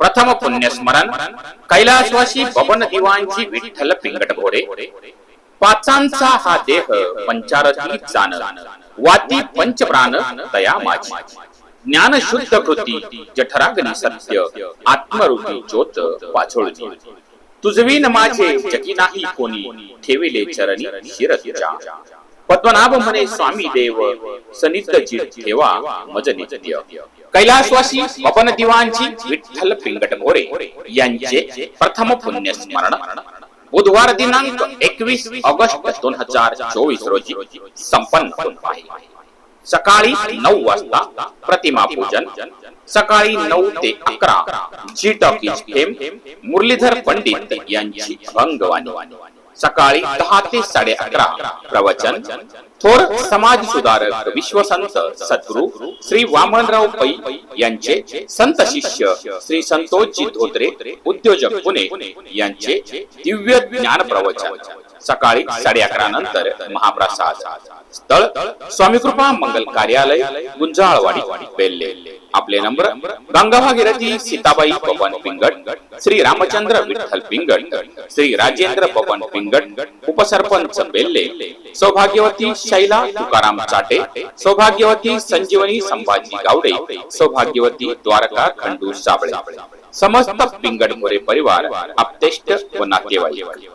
प्रथम पुण्यस्मरण कैलासवासी बबन दिवाणजी विठ्ठल पिंगट भोरे. पाचांचा हा देह पंचारती जाण, वाती पंचप्राण तया माझी. ज्ञान शुद्ध कृती जठराग्नी सत्य, आत्मरूपी ज्योत पाझोळली. तुझवीन माझे जगी नाही कोणी, ठेविले चरणी शिर तुझ्या. पद्मनाभ म्हणे स्वामी देव, सनिध चित ठेवा मज नित्य. कैलासवासी बबन दिवाणजी विठ्ठल पिंगट भोरे यांचे प्रथम पुण्यस्मरण बुधवार दिनांक 21 ऑगस्ट 2024 रोजी संपन्न होत आहे. सकाळी 9 वाजता प्रतिमा पूजन, सकाळी 9 ते 11 जी टॉकीज फेम मुरलीधर पंडित यांची अभंगवाणी. सकाळी 10 ते 11:30 प्रवचन थोर समाज सुधारक विश्वसंत सद्गुरु श्री वामनराव पै यांचे संत शिष्य श्री संतोषजी धोत्रे उद्योजक पुणे यांचे दिव्य ज्ञान प्रवचन. सकाळी 11:30 नंतर महाप्रसाद. स्थळ स्वामी कृपा मंगल कार्यालय, गुंजाळवाडी, बेल्ले. आपले नंबर: गंगा भागीरथी सीताबाई बबन पिंगट, श्री रामचंद्र विठ्ठल पिंगट, श्री राजेंद्र बबन पिंगट, उपसरपंच बेल्ले, सौभाग्यवती शैला तुकाराम चाटे, सौभाग्यवती संजीवनी संभाजी गावडे, सौभाग्यवती द्वारका खंडू साबळे. समस्त पिंगट मोरे परिवार, आप्तेष्ट व नातेवाईक.